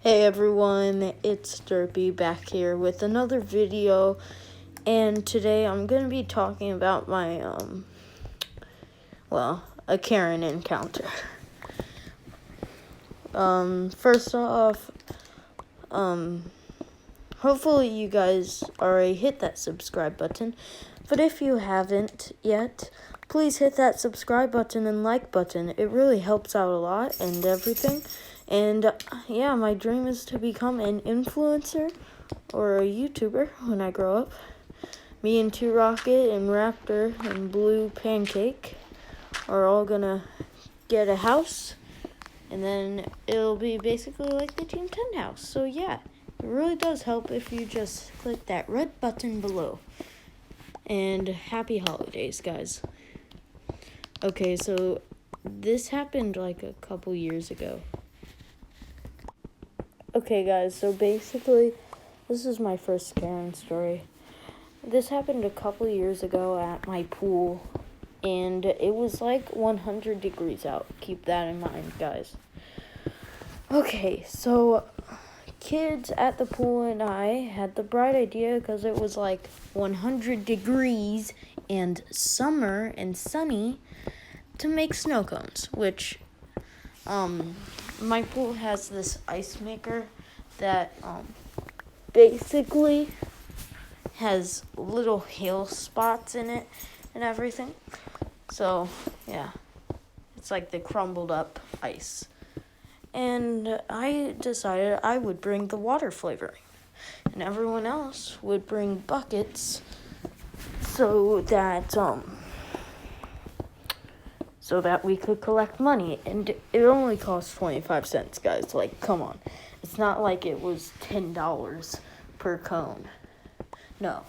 Hey everyone, it's Derpy back here with another video, and today I'm going to be talking about my, a Karin encounter. First off, hopefully you guys already hit that subscribe button, but if you haven't yet, please hit that subscribe button and like button. It really helps out a lot and everything. And yeah, my dream is to become an influencer or a YouTuber when I grow up. Me and 2Rocket and Raptor and Blue Pancake are all gonna get a house, and then it'll be basically like the Team 10 house. So yeah, it really does help if you just click that red button below. And happy holidays, guys. Okay, so this happened like a couple years ago. Okay, guys, so basically, this is my first Karin story. This happened a couple years ago at my pool, and it was like 100 degrees out. Keep that in mind, guys. Okay, so kids at the pool and I had the bright idea because it was like 100 degrees and summer and sunny to make snow cones, which my pool has this ice maker that basically has little hail spots in it and everything. So yeah, it's like the crumbled up ice. And I decided I would bring the water flavoring, and everyone else would bring buckets so that we could collect money. And it only cost 25 cents, guys. Like, come on. It's not like it was $10 per cone. No,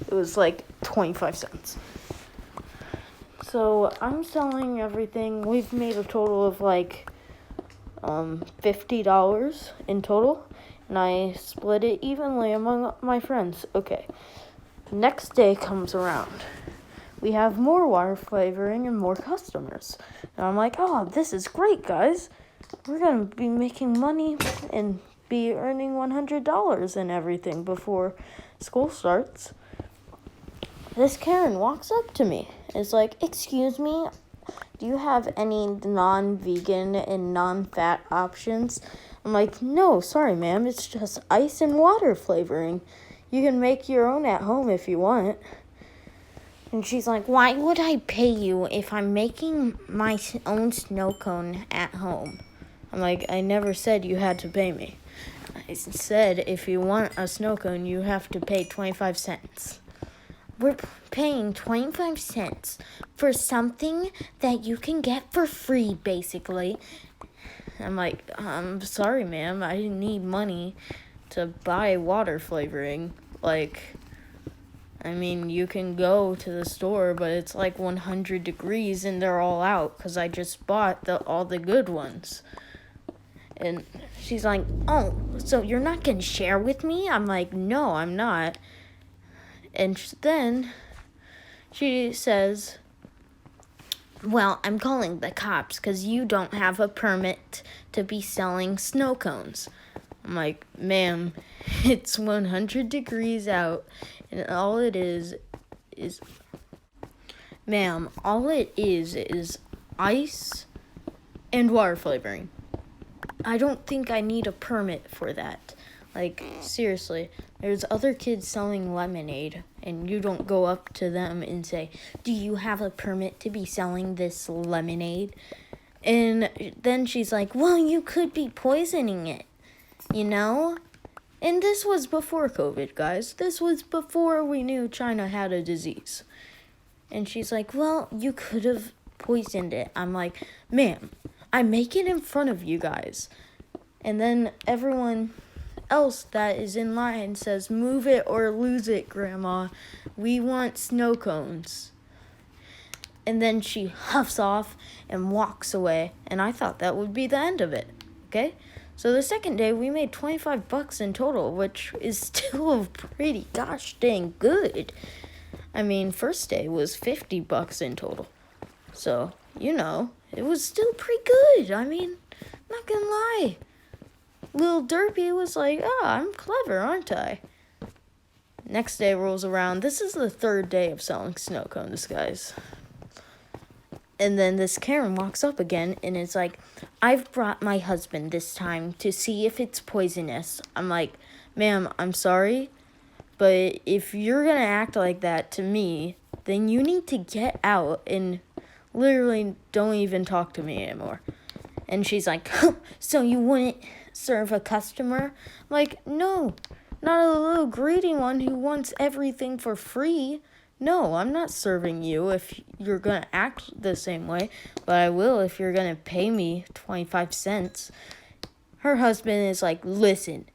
it was like 25 cents. So I'm selling everything. We've made a total of like $50 in total, and I split it evenly among my friends. Okay, next day comes around. We have more water flavoring and more customers. And I'm like, oh, this is great, guys. We're going to be making money and be earning $100 and everything before school starts. This Karin walks up to me. It's like, excuse me, do you have any non-vegan and non-fat options? I'm like, no, sorry, ma'am. It's just ice and water flavoring. You can make your own at home if you want. And she's like, why would I pay you if I'm making my own snow cone at home? I'm like, I never said you had to pay me. I said if you want a snow cone, you have to pay 25 cents. We're paying 25 cents for something that you can get for free, basically. I'm like, I'm sorry, ma'am. I didn't need money to buy water flavoring. Like, I mean, you can go to the store, but it's like 100 degrees and they're all out because I just bought all the good ones. And she's like, oh, so you're not going to share with me? I'm like, no, I'm not. And then she says, well, I'm calling the cops because you don't have a permit to be selling snow cones. I'm like, ma'am, it's 100 degrees out, and all it is, ma'am, all it is ice and water flavoring. I don't think I need a permit for that. Like, seriously, there's other kids selling lemonade, and you don't go up to them and say, do you have a permit to be selling this lemonade? And then she's like, well, you could be poisoning it, you know? And this was before COVID, guys. This was before we knew China had a disease. And she's like, well, you could have poisoned it. I'm like, ma'am, I make it in front of you guys. And then everyone else that is in line says, move it or lose it, Grandma. We want snow cones. And then she huffs off and walks away. And I thought that would be the end of it. Okay? So the second day, we made $25 in total, which is still pretty gosh dang good. I mean, first day was $50 in total. So, you know, it was still pretty good. I mean, not gonna lie. Little Derpy was like, oh, I'm clever, aren't I? Next day rolls around. This is the third day of selling snow cones, guys. And then this Karin walks up again and is like, I've brought my husband this time to see if it's poisonous. I'm like, ma'am, I'm sorry, but if you're going to act like that to me, then you need to get out and literally don't even talk to me anymore. And she's like, so you wouldn't serve a customer? I'm like, no, not a little greedy one who wants everything for free. No, I'm not serving you if you're going to act the same way, but I will if you're going to pay me 25 cents. Her husband is like, listen.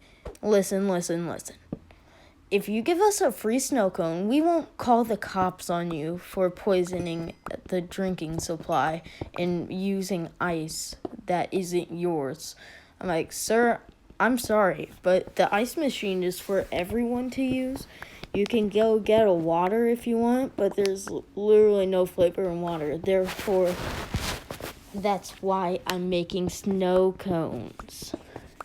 If you give us a free snow cone, we won't call the cops on you for poisoning the drinking supply and using ice that isn't yours. I'm like, sir, I'm sorry, but the ice machine is for everyone to use. You can go get a water if you want, but there's literally no flavor in water. Therefore, that's why I'm making snow cones.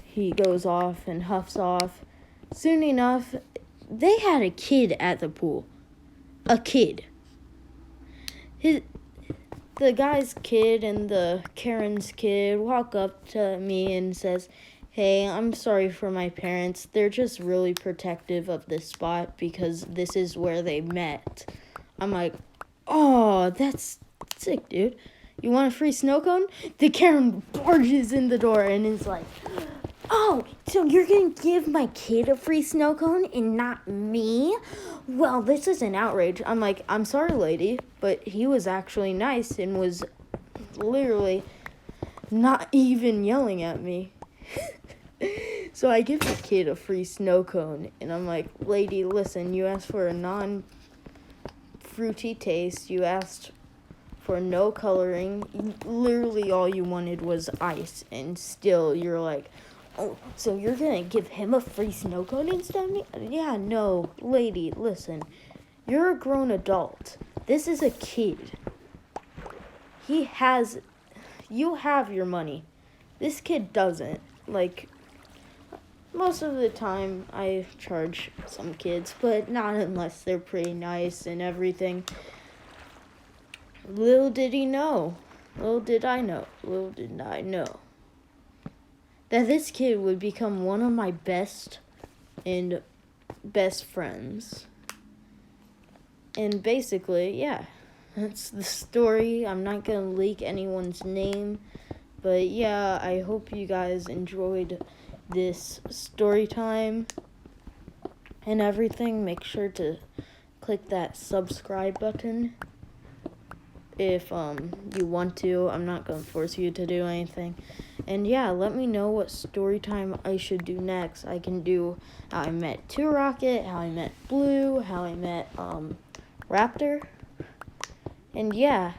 He goes off and huffs off. Soon enough, they had a kid at the pool. A kid. The guy's kid and the Karen's kid walk up to me and says, hey, I'm sorry for my parents. They're just really protective of this spot because this is where they met. I'm like, oh, that's sick, dude. You want a free snow cone? The Karen barges in the door and is like, oh, so you're going to give my kid a free snow cone and not me? Well, this is an outrage. I'm like, I'm sorry, lady, but he was actually nice and was literally not even yelling at me. So I give the kid a free snow cone, and I'm like, lady, listen, you asked for a non-fruity taste. You asked for no coloring. Literally all you wanted was ice, and still you're like, oh, so you're going to give him a free snow cone instead of me? Yeah, no, lady, listen. You're a grown adult. This is a kid. You have your money. This kid doesn't. Like, most of the time I charge some kids, but not unless they're pretty nice and everything. Little did I know that this kid would become one of my best friends. And basically, yeah, that's the story. I'm not going to leak anyone's name, but yeah, I hope you guys enjoyed this story time and everything. Make sure to click that subscribe button if you want to. I'm not going to force you to do anything. And yeah, let me know what story time I should do next. I can do how I met 2 Rocket, how I met Blue, how I met Raptor. And yeah,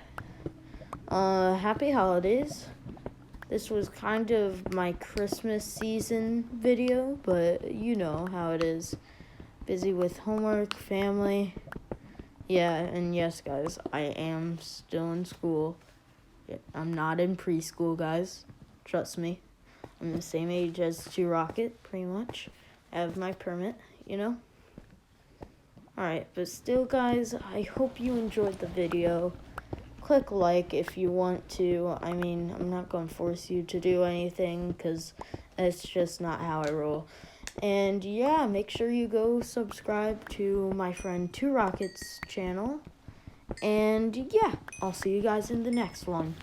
happy holidays. This was kind of my Christmas season video, but you know how it is. Busy with homework, family. Yeah, and yes, guys, I am still in school. I'm not in preschool, guys. Trust me. I'm the same age as 2 Rocket, pretty much. I have my permit, you know? Alright, but still, guys, I hope you enjoyed the video. Click like if you want to. I mean, I'm not going to force you to do anything because that's just not how I roll. And yeah, make sure you go subscribe to my friend 2 Rocket's channel. And yeah, I'll see you guys in the next one.